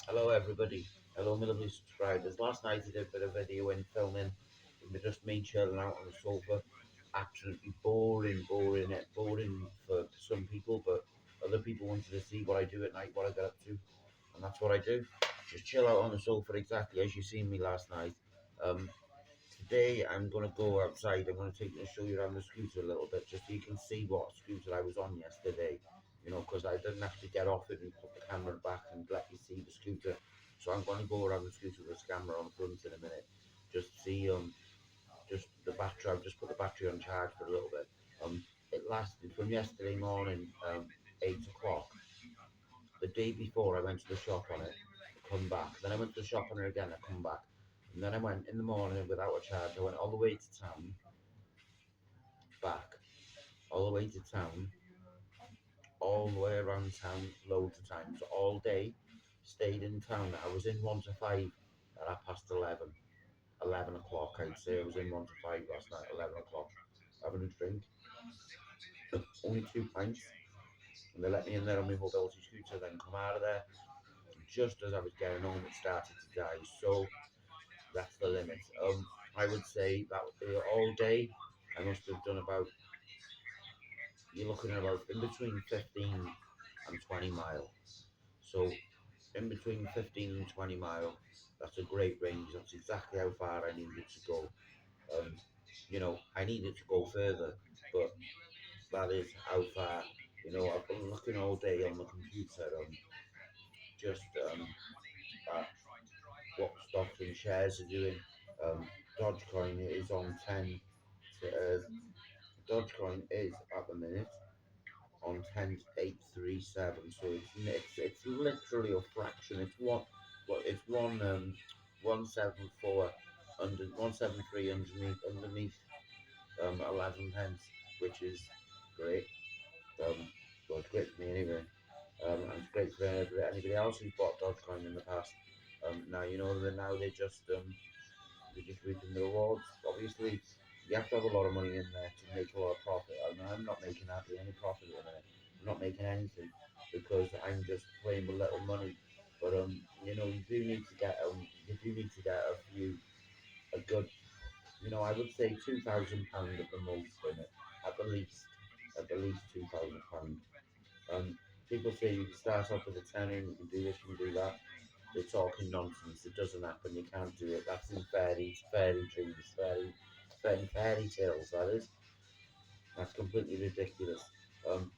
Hello everybody. Hello my lovely subscribers. Last night I did a bit of video and filming with just me chilling out on the sofa. Absolutely boring for some people, but other people wanted to see what I do at night, what I get up to, and that's what I do. Just chill out on the sofa exactly as you seen me last night. Um, Today I'm gonna go outside. I'm gonna show you around the scooter a little bit, just so you can see what scooter I was on yesterday. You know, because I didn't actually get off it and put the camera back and let you see the scooter. So I'm gonna go around the scooter with the camera on front in a minute, just see just the battery. I've just put the battery on charge for a little bit. It lasted from yesterday morning, 8 o'clock. The day before I went to the shop on it, come back. Then I went to the shop on it again, I come back. And then I went in the morning without a charge. I went all the way to town, back, all the way to town, all the way around town, loads of times, all day. Stayed in town. I was in 1 to 5 at 11:30. 11 o'clock, I'd say. I was in 1 to 5 last night, 11 o'clock, having a drink. Only 2 pints. And they let me in there on my mobility scooter, then come out of there. Just as I was getting home, it started to die. So that's the limit. I would say that all day I must have done about, you're looking at about in between 15 and 20 mile. So in between 15 and 20 mile, that's a great range. That's exactly how far I needed to go. Um, I needed to go further, but that is how far. I've been looking all day on the computer, just at what stocks and shares are doing. Um, Dogecoin is on 10 to, Dogecoin is at the minute on 10.837, so it's literally a fraction. It's 174 under 173 underneath 11 pence, which is great. Um, well, it's great for me anyway. And it's great for anybody else who's bought Dogecoin in the past. Now you know that now they're just reaping the rewards. Obviously, you have to have a lot of money in there to make a lot of profit. I mean, I'm not making hardly any profit at the minute. I'm not making anything because I'm just playing with little money. But you do need to get a good, I would say £2,000 at the most in it, at the least £2,000. Um, People say you can start off with a tenner and you can do this, you can do that. They're talking nonsense. It doesn't happen. You can't do it. That's in fairy dreams, fairy tales. That is. That's completely ridiculous. Um,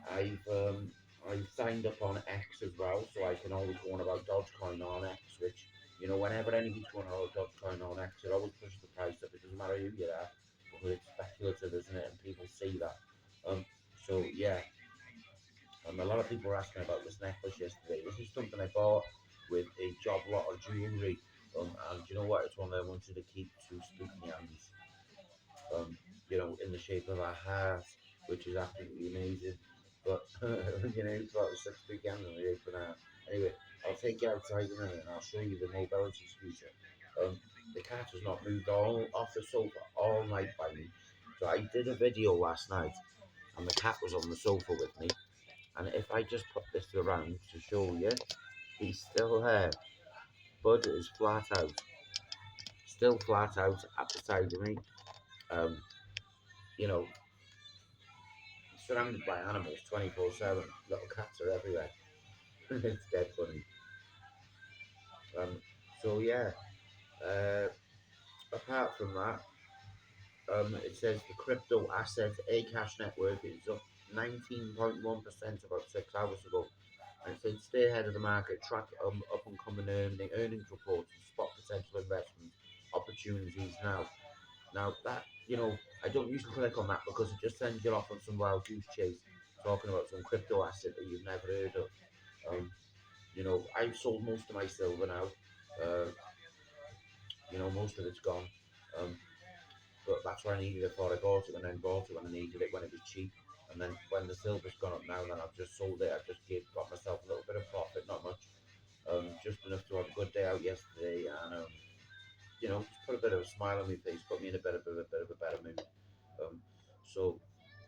I've signed up on X as well, so I can always go on about Dogecoin on X. Which whenever anybody's going on about Dogecoin on X, it always pushes the price up. It doesn't matter who you are, because it's speculative, isn't it? And people see that. Um, so yeah, a lot of people were asking about this necklace yesterday. This is something I bought with a job lot of jewellery. And you know what? It's one that I wanted to keep to spooky hands. In the shape of a heart, which is absolutely amazing. But it's about the six spooky hands on the shape of an heart. Anyway, I'll take you outside in a minute and I'll show you the mobility scooter. Um, the cat has not moved all off the sofa all night by me. So I did a video last night, and the cat was on the sofa with me, and if I just put this around to show you, he's still there. Bud is flat out, still flat out at the side of me. Um, you know, Surrounded by animals 24/7. Little cats are everywhere. It's dead funny. Um, so yeah. Uh, Apart from that, it says the crypto asset Acash network is up 19.1% about 6 hours ago. And it said stay ahead of the market, track up and coming earnings reports, and spot potential investment opportunities now. Now that I don't usually click on that because it just sends you off on some wild goose chase talking about some crypto asset that you've never heard of. Um, I've sold most of my silver now. Uh, Most of it's gone. Um, but that's where I needed it for. I bought it and then bought it when I needed it when it was cheap. And then when the silver's gone up now, then I've just sold it. I've just got myself a little bit of profit, not much. Just enough to have a good day out yesterday, and just put a bit of a smile on my face, put me in a bit of a better mood. Um, so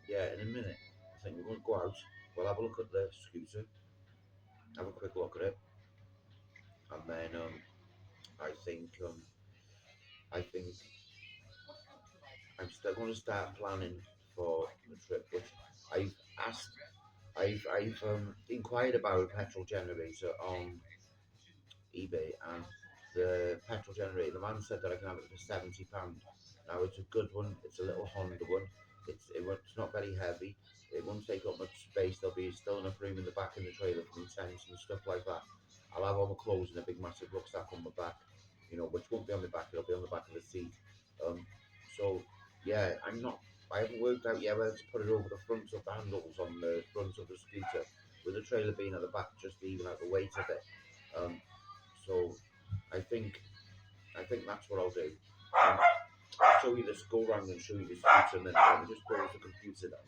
yeah, in a minute, I think we're going to go out. We'll have a look at the scooter, have a quick look at it, and then I think I think I'm still going to start planning for the trip, which I've asked. I've inquired about a petrol generator on eBay, and the petrol generator, the man said that I can have it for £70. Now it's a good one. It's a little Honda one. It's not very heavy. It won't take up much space. There'll be still enough room in the back of the trailer for my tents and stuff like that. I'll have all my clothes in a big massive rucksack on my back, which won't be on the back. It'll be on the back of the seat. Um, so yeah, I haven't worked out yet whether to put it over the front of the handles on the front of the scooter, with the trailer being at the back, just to even out the weight of it. Um, so I think I think that's what I'll do. I'll show you this, go around and show you this scooter, and then I'll just close the computer down.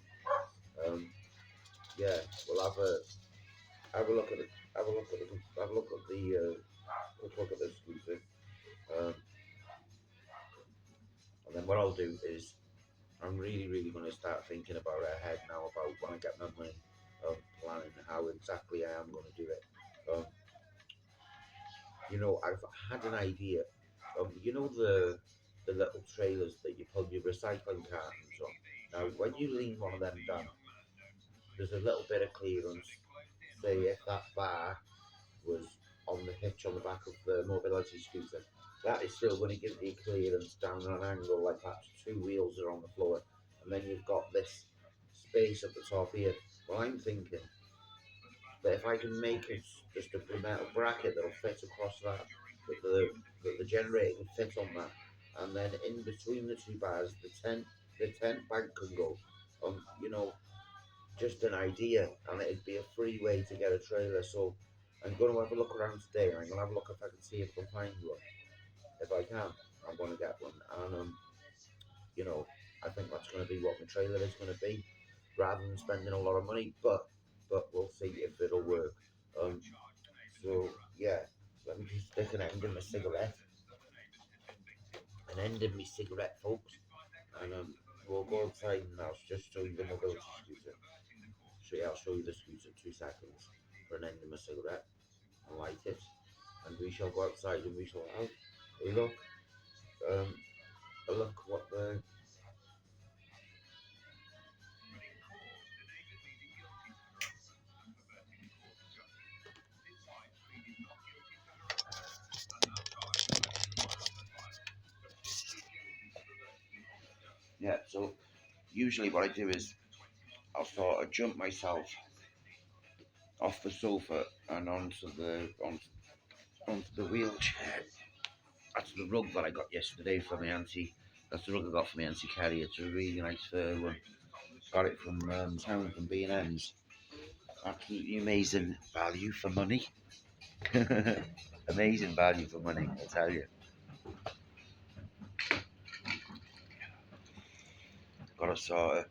Yeah, we'll have a look at it. Have a look at the quick look at the scooter. Um, and then what I'll do is I'm really going to start thinking about it ahead now, about when I get my money, planning how exactly I am going to do it. Um, I've had an idea. The little trailers that you put your recycling cartons on. Now, when you lean one of them down, there's a little bit of clearance. Say if that bar was on the hitch on the back of the mobility scooter, that is still going to give you clearance down an angle like that. Two wheels are on the floor, and then you've got this space at the top here. Well, I'm thinking that if I can make it just a metal bracket that'll fit across that the generator can fit on that, and then in between the two bars, the tent bag can go. Just an idea, and it'd be a free way to get a trailer. So I'm going to have a look around today, and I'm going to have a look if I can see if I can find one. If I can, I'm going to get one, and you know, I think that's going to be what my trailer is going to be, rather than spending a lot of money. But we'll see if it'll work. Um, so yeah, let me just stick an end in my cigarette, folks, and we'll go outside now. Just show you the mobility scooter. So yeah, I'll show you the scooter. 2 seconds for an end in my cigarette and light it, and we shall go outside and we shall have a look. Um, a look what the yeah. So usually what I do is I'll sort of jump myself off the sofa and onto the wheelchair. That's the rug that I got yesterday from my auntie. That's the rug I got from my auntie Kerry. It's a really nice fur one. Got it from town from B&M's. Absolutely amazing value for money. Amazing value for money, I tell you. Got to sort of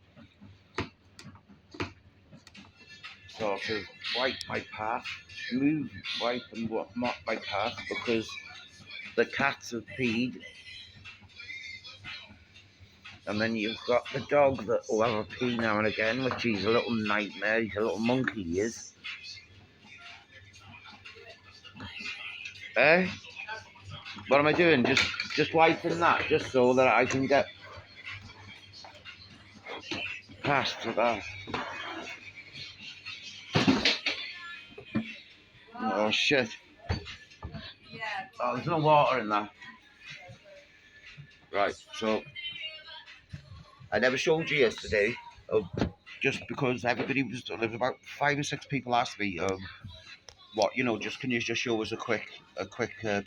wipe my path, wipe and mop my path, because the cats have peed, and then you've got the dog that will have a pee now and again, which he's a little nightmare. He's a little monkey, he is. Eh? What am I doing? Just wiping that, just so that I can get past that. Oh shit! Oh, there's no water in that. Right, so I never showed you yesterday, just because everybody there was about 5 or 6 people asked me, just can you just show us a quick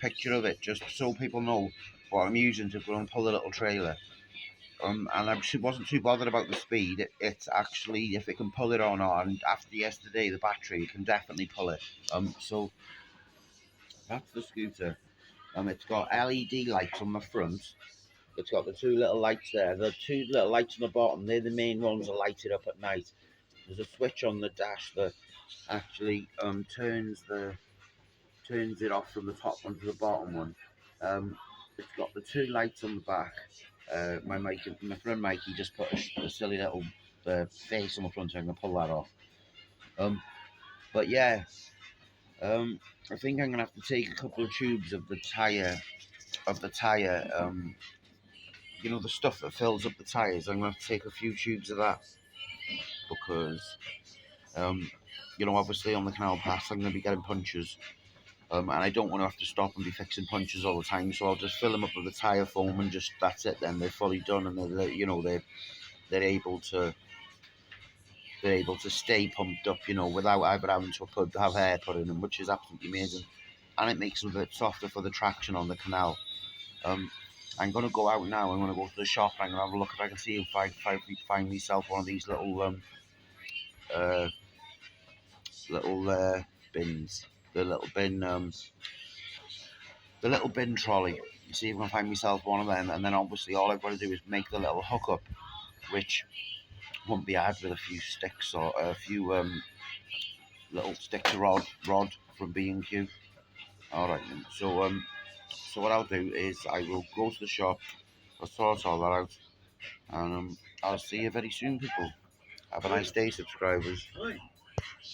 picture of it, just so people know what I'm using to go and pull the little trailer. And I wasn't too bothered about the speed. It's actually if it can pull it or not. And after yesterday, the battery can definitely pull it. So that's the scooter. It's got LED lights on the front. It's got the two little lights there. The two little lights on the bottom, they're the main ones that light it up at night. There's a switch on the dash that actually turns it off from the top one to the bottom one. It's got the two lights on the back. My friend Mikey just put a silly little face on the front, so I'm gonna pull that off. But yeah, I think I'm gonna have to take a couple of tubes of the tire. You know, the stuff that fills up the tires. I'm gonna have to take a few tubes of that because, um, you know, obviously on the canal pass I'm gonna be getting punctures. And I don't want to have to stop and be fixing punctures all the time, so I'll just fill them up with the tyre foam and just that's it. Then they're fully done, and they're able to stay pumped up, you know, without either having to have air put in them, which is absolutely amazing, and it makes them a bit softer for the traction on the canal. I'm gonna go out now. I'm gonna go to the shop. I'm gonna have a look if I can see if I find myself one of these uh, little bins, the little bin trolley. You see if I can find myself one of them, and then obviously all I've got to do is make the little hook up, which won't be hard with a few sticks or a few little sticks of rod from B&Q. All right then. So what I'll do is I will go to the shop, I'll sort all that out, and I'll see you very soon, people. Have a nice day, subscribers.